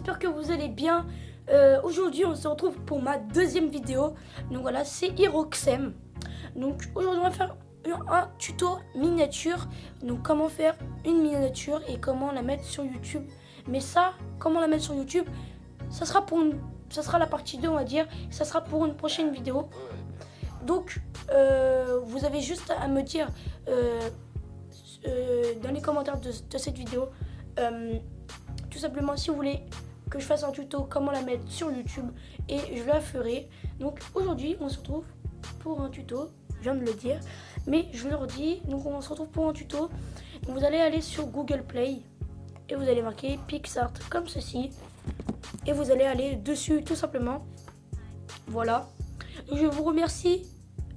j'espère que vous allez bien. Aujourd'hui, on se retrouve pour ma deuxième vidéo. Donc voilà, c'est Hiroxem. Donc aujourd'hui, on va faire un tuto miniature. Donc comment faire une miniature et comment la mettre sur YouTube. Mais ça, comment la mettre sur YouTube, ça sera la partie 2, on va dire. Ça sera pour une prochaine vidéo. Donc, vous avez juste à me dire dans les commentaires de cette vidéo, tout simplement si vous voulez que je fasse un tuto comment la mettre sur YouTube, et je la ferai. Donc aujourd'hui on se retrouve pour un tuto, je viens de le dire mais je le redis. Donc on se retrouve pour un tuto. Donc, vous allez aller sur Google Play et vous allez marquer PixArt comme ceci et vous allez aller dessus tout simplement. Voilà, je vous remercie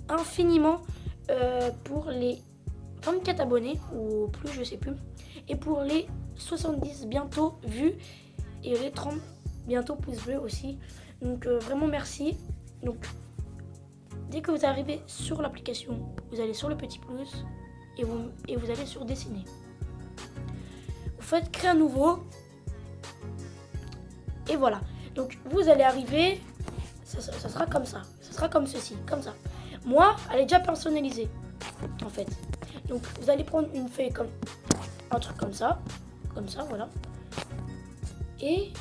infiniment pour les 24 abonnés ou plus, je sais plus, et pour les 70 bientôt vues et les 30 bientôt pouces bleus aussi. Donc vraiment merci. Donc dès que vous arrivez sur l'application, vous allez sur le petit plus et vous allez sur dessiner. Vous faites créer un nouveau et voilà. Donc vous allez arriver, ça sera comme ça, ça sera comme ceci, comme ça. Moi, elle est déjà personnalisée en fait. Donc vous allez prendre une feuille comme un truc comme ça, voilà. Et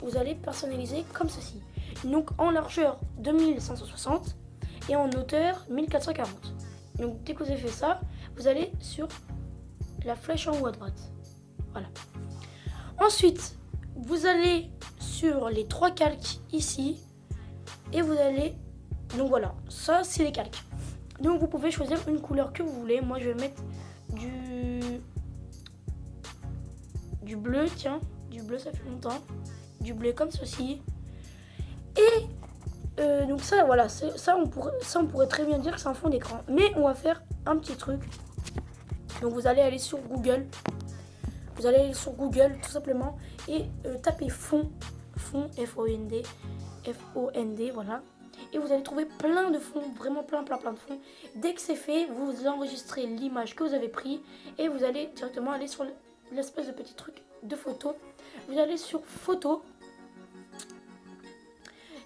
vous allez personnaliser comme ceci. Donc en largeur 2560 et en hauteur 1440. Donc dès que vous avez fait ça, vous allez sur la flèche en haut à droite. Voilà. Ensuite, vous allez sur les trois calques ici et vous allez, donc voilà, ça c'est les calques. Donc vous pouvez choisir une couleur que vous voulez. Moi je vais mettre du bleu, tiens, du bleu, ça fait longtemps. Du bleu comme ceci. Et donc ça, voilà, ça on pourrait très bien dire que c'est un fond d'écran. Mais on va faire un petit truc. Donc vous allez aller sur Google. Vous allez aller sur Google tout simplement et taper fond, F-O-N-D, voilà. Et vous allez trouver plein de fonds, vraiment plein de fonds. Dès que c'est fait, vous enregistrez l'image que vous avez pris et vous allez directement aller sur l'espèce de petit truc de photo. Vous allez sur photo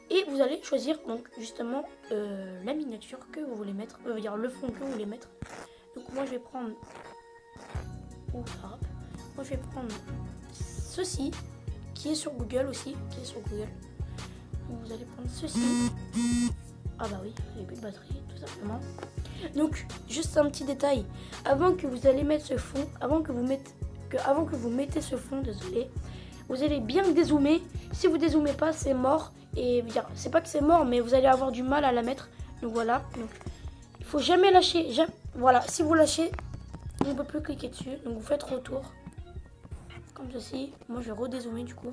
et vous allez choisir donc justement la miniature que vous voulez mettre, dire le fond que vous voulez mettre. Donc moi je vais prendre, moi je vais prendre ceci qui est sur Google aussi, Donc vous allez prendre ceci. Ah bah oui, j'ai plus de batterie tout simplement. Donc juste un petit détail, avant que vous allez mettre ce fond, avant que vous mettez ce fond, désolé, vous allez bien dézoomer. Si vous dézoomez pas, c'est mort. Et c'est pas que c'est mort, mais vous allez avoir du mal à la mettre. Donc voilà, donc il faut jamais lâcher. Voilà, si vous lâchez, on ne peut plus cliquer dessus. Donc vous faites retour comme ceci. Moi je vais redézoomer du coup.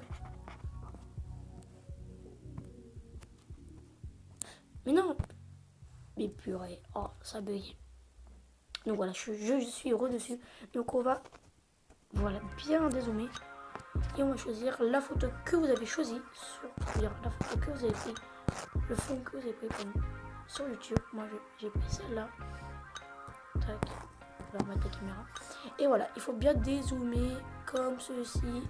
Mais non, mais purée, oh ça bug. Donc voilà, je suis heureux dessus. Donc on va, voilà, bien dézoomer. Et on va choisir la photo que vous avez choisie, la photo que vous avez pris, le fond que vous avez pris sur YouTube. Moi j'ai pris celle-là. Tac, on va remettre la caméra. Et voilà, il faut bien dézoomer comme ceci.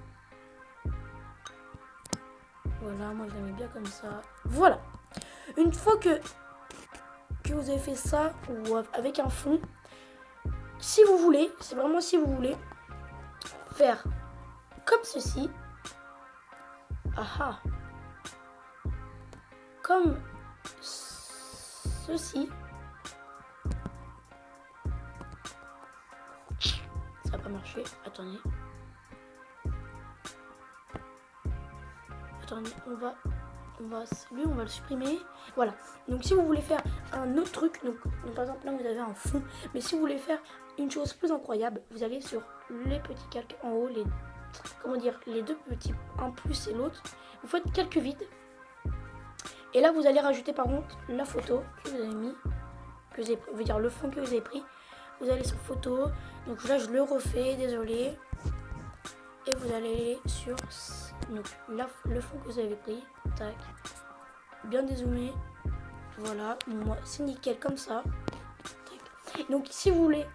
Voilà, moi je la mets bien comme ça. Voilà. Une fois que vous avez fait ça, ou avec un fond, si vous voulez, c'est vraiment si vous voulez, faire comme ceci. Aha. Comme ceci. Ça n'a pas marché. Attendez, on va le supprimer. Voilà. Donc si vous voulez faire un autre truc, donc par exemple là vous avez un fond, mais si vous voulez faire une chose plus incroyable, vous allez sur les petits calques en haut, les deux petits, un plus et l'autre. Vous faites calque vide. Et là vous allez rajouter par contre la photo que vous avez mis, le fond que vous avez pris. Vous allez sur photo. Donc là je le refais, désolé. Et vous allez aller sur donc, le fond que vous avez pris. Tac. Bien dézoomé. Voilà. Moi c'est nickel comme ça. Tac. Donc si vous voulez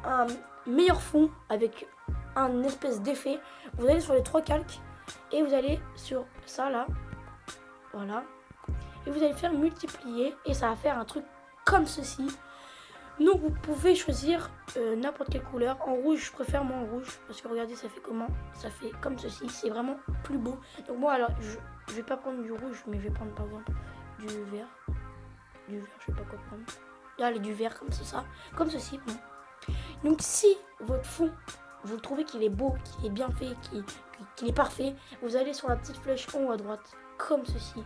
un meilleur fond avec un espèce d'effet, vous allez sur les trois calques. Et vous allez sur ça là. Voilà. Et vous allez faire multiplier. Et ça va faire un truc comme ceci. Donc vous pouvez choisir n'importe quelle couleur. En rouge, je préfère moi en rouge. Parce que regardez, ça fait comment? Ça fait comme ceci. C'est vraiment plus beau. Donc moi alors, je vais pas prendre du rouge. Mais je vais prendre par exemple du vert. Du vert, je sais pas quoi prendre. Allez, du vert comme ça. Comme ceci. Bon. Donc si votre fond, vous trouvez qu'il est beau, qu'il est bien fait, qu'il est parfait, vous allez sur la petite flèche en haut à droite. Comme ceci.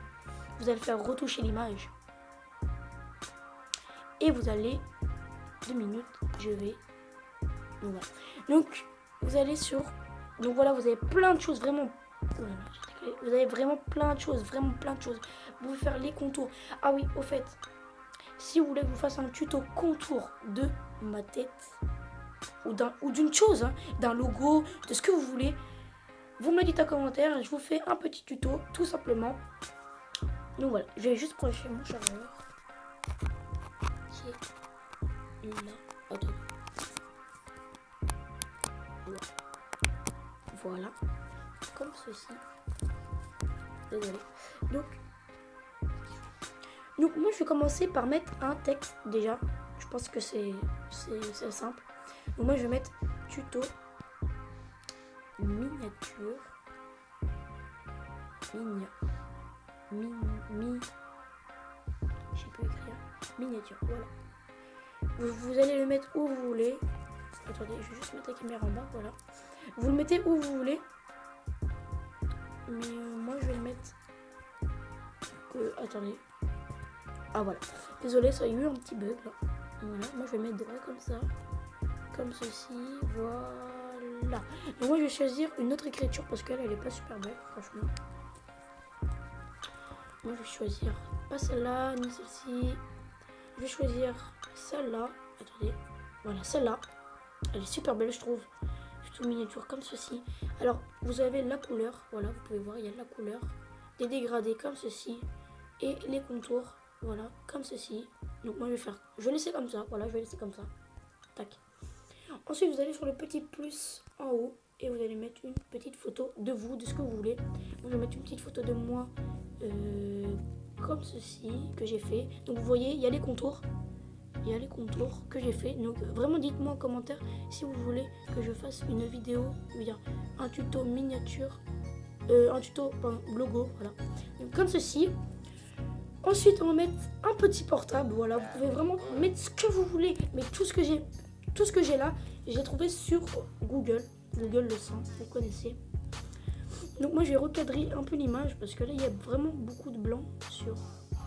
Vous allez faire retoucher l'image. Et vous allez... 2 minutes, je vais... Donc, voilà. Donc vous allez sur... Donc voilà, vous avez plein de choses, vraiment... Vous avez vraiment plein de choses, vraiment plein de choses. Vous pouvez faire les contours. Ah oui, au fait, si vous voulez que je vous fasse un tuto contour de ma tête, ou d'une chose, hein, d'un logo, de ce que vous voulez, vous me le dites en commentaire et je vous fais un petit tuto, tout simplement. Donc voilà, je vais juste projeter mon chargeur. Qui est là. Attends. Voilà. Comme ceci. Désolé. Donc moi je vais commencer par mettre un texte déjà. Je pense que c'est simple. Donc moi je vais mettre tuto miniature. Je sais pas écrire. Miniature, voilà. Vous allez le mettre où vous voulez. Attendez, je vais juste mettre la caméra en bas, voilà. Vous le mettez où vous voulez. Mais moi je vais le mettre... attendez. Ah voilà. Désolé, ça a eu un petit bug là. Voilà, moi je vais le mettre droit comme ça. Comme ceci, voilà. Donc moi je vais choisir une autre écriture parce qu'elle elle est pas super belle, franchement. Moi je vais choisir pas celle-là, ni celle-ci. Je vais choisir celle-là. Attendez. Voilà, celle-là. Elle est super belle je trouve. Tout miniature comme ceci. Alors vous avez la couleur. Voilà, vous pouvez voir, il y a de la couleur. Des dégradés comme ceci. Et les contours. Voilà, comme ceci. Donc moi je vais faire. Je vais laisser comme ça. Voilà, je vais laisser comme ça. Tac. Ensuite vous allez sur le petit plus en haut. Et vous allez mettre une petite photo de vous, de ce que vous voulez. Moi je vais mettre une petite photo de moi. Comme ceci que j'ai fait. Donc vous voyez, il y a les contours. Il y a les contours que j'ai fait. Donc vraiment dites-moi en commentaire si vous voulez que je fasse une vidéo, un tuto miniature, un tuto logo, voilà. Donc comme ceci. Ensuite on va mettre un petit portable, voilà. Vous pouvez vraiment mettre ce que vous voulez. Mais tout ce que j'ai là, j'ai trouvé sur Google. Google le sent, vous connaissez. Donc moi je vais recadrer un peu l'image parce que là il y a vraiment beaucoup de blanc sur,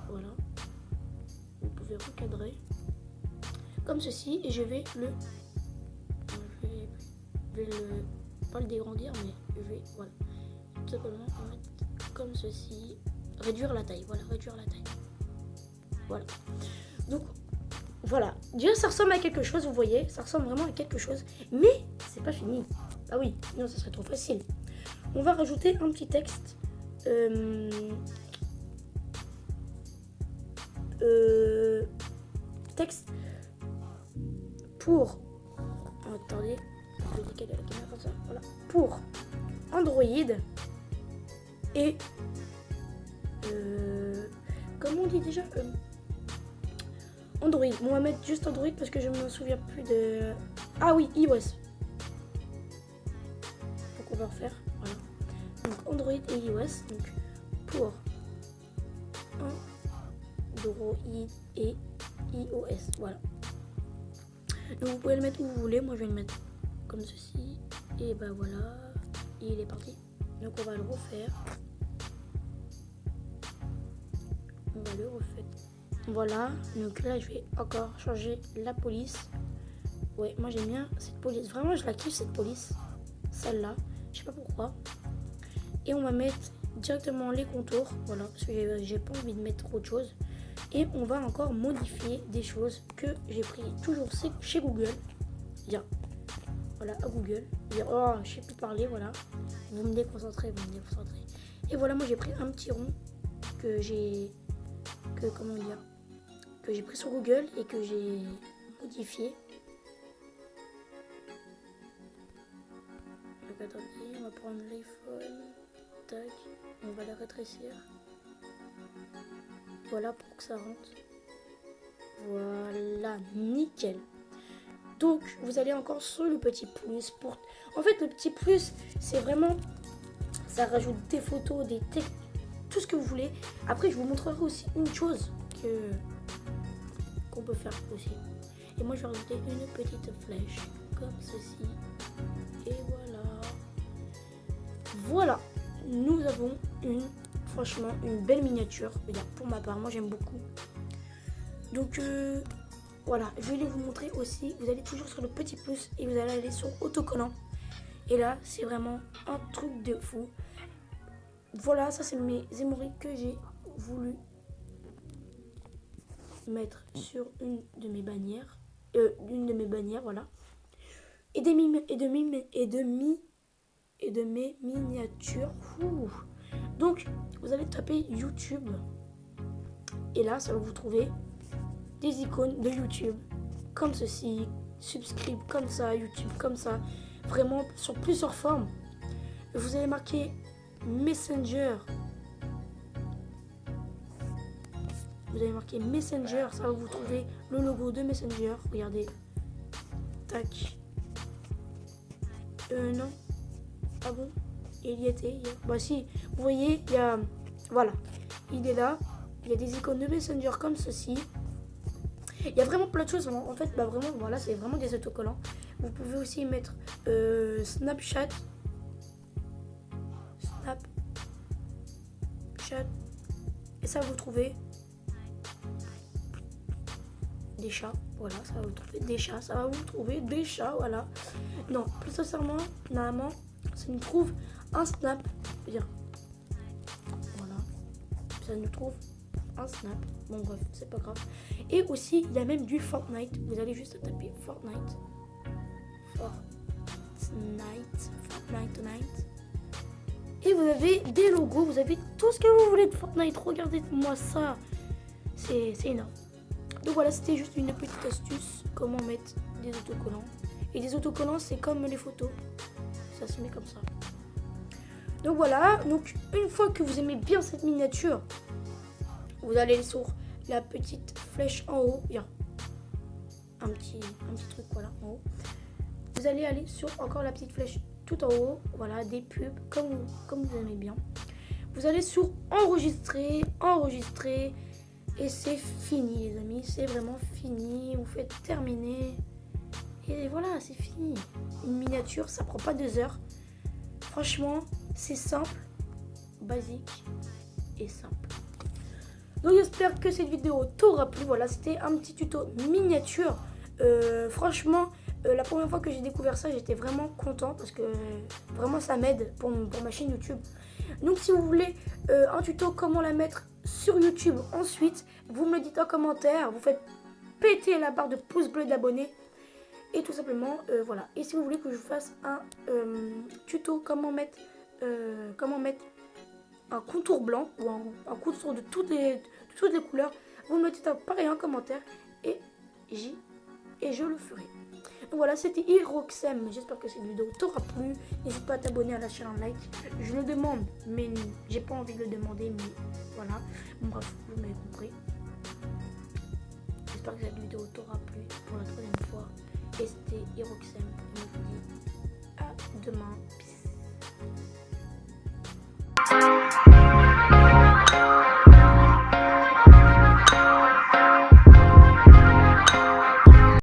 voilà. Vous pouvez recadrer. Comme ceci et je vais pas le dégrandir mais je vais voilà tout simplement mettre comme ceci, réduire la taille, voilà, réduire la taille, voilà. Donc voilà, déjà ça ressemble à quelque chose, vous voyez, ça ressemble vraiment à quelque chose, mais c'est pas fini. Ah oui, non, ça serait trop facile. On va rajouter un petit texte. Texte pour... Attendez, je vais décaler la caméra comme ça. Voilà. Pour Android et... comment on dit déjà Android. Bon, on va mettre juste Android parce que je me souviens plus de... Ah oui, iOS. Donc on va refaire. Voilà. Donc Android et iOS. Donc pour Android et iOS. Voilà. Donc vous pouvez le mettre où vous voulez. Moi je vais le mettre comme ceci. Et ben voilà. Et il est parti. Donc on va le refaire. On va le refaire. Voilà. Donc là je vais encore changer la police. Ouais, moi j'aime bien cette police. Vraiment je la kiffe cette police. Celle-là. Je sais pas pourquoi. Et on va mettre directement les contours. Voilà. Parce que j'ai pas envie de mettre autre chose. Et on va encore modifier des choses que j'ai pris toujours chez Google. Bien. Voilà, à Google. Bien. Oh, je sais plus parler, voilà. Vous me déconcentrez, Et voilà, moi j'ai pris un petit rond que j'ai... comment dire, que j'ai pris sur Google et que j'ai modifié. Donc attendez, on va prendre l'iPhone. tac, on va la rétrécir. Voilà pour que ça rentre. Voilà, nickel. Donc, vous allez encore sur le petit plus. En fait, le petit plus, c'est vraiment... Ça rajoute des photos, des textes, tout ce que vous voulez. Après, je vous montrerai aussi une chose qu'on peut faire aussi. Et moi, je vais rajouter une petite flèche, comme ceci. Et voilà. Voilà. Nous avons franchement, une belle miniature. Pour ma part, moi, j'aime beaucoup. Donc, voilà. Je vais vous montrer aussi. Vous allez toujours sur le petit plus et vous allez aller sur autocollant. Et là, c'est vraiment un truc de fou. Voilà, ça, c'est mes emoris que j'ai voulu mettre sur une de mes bannières. Voilà. Et de mes miniatures. Ouh. Donc, vous allez taper YouTube. Et là, ça va vous trouver des icônes de YouTube. Comme ceci. Subscribe comme ça. YouTube comme ça. Vraiment, sur plusieurs formes. Vous allez marquer Messenger. Vous allez marquer Messenger. Ça va vous trouver le logo de Messenger. Regardez. Tac. Non. Ah bon? Il y était. Bah si. Vous voyez, il y a... Voilà. Il est là. Il y a des icônes de Messenger comme ceci. Il y a vraiment plein de choses. En fait, bah vraiment, voilà, c'est vraiment des autocollants. Vous pouvez aussi mettre Snapchat. Et ça, vous trouvez des chats. Voilà, ça va vous trouver des chats. Ça va vous trouver des chats, voilà. Non, plus sincèrement, normalement, ça nous trouve un snap. Bien. Voilà. Ça nous trouve un snap. Bon, bref, c'est pas grave. Et aussi, il y a même du Fortnite. Vous allez juste taper Fortnite. Fortnite. Et vous avez des logos, vous avez tout ce que vous voulez de Fortnite. Regardez-moi ça. C'est énorme. Donc voilà, c'était juste une petite astuce. Comment mettre des autocollants. Et des autocollants, c'est comme les photos. Ça se met comme ça. Donc voilà. Donc une fois que vous aimez bien cette miniature, vous allez sur la petite flèche en haut. Bien. Un petit truc, voilà, en haut. Vous allez aller sur encore la petite flèche tout en haut, voilà, des pubs, comme vous aimez bien. Vous allez sur enregistrer, et c'est fini les amis, c'est vraiment fini, vous faites terminer, et voilà, c'est fini. Une miniature, ça prend pas 2 heures, franchement, c'est simple, basique et simple. Donc j'espère que cette vidéo t'aura plu, voilà, c'était un petit tuto miniature, franchement, la première fois que j'ai découvert ça, j'étais vraiment content parce que vraiment ça m'aide pour ma chaîne YouTube. Donc si vous voulez un tuto comment la mettre sur YouTube ensuite, vous me le dites en commentaire, vous faites péter la barre de pouce bleu d'abonnés et tout simplement voilà. Et si vous voulez que je fasse un tuto comment mettre un contour blanc ou un contour de toutes les couleurs, vous me le dites pareil en commentaire et je le ferai. Donc voilà, c'était Hiroxem. J'espère que cette vidéo t'aura plu. N'hésite pas à t'abonner, à lâcher un like. Je le demande, mais j'ai pas envie de le demander. Mais voilà. Bon, bref, vous m'avez compris. J'espère que cette vidéo t'aura plu pour la 3e fois. Et c'était Hiroxem.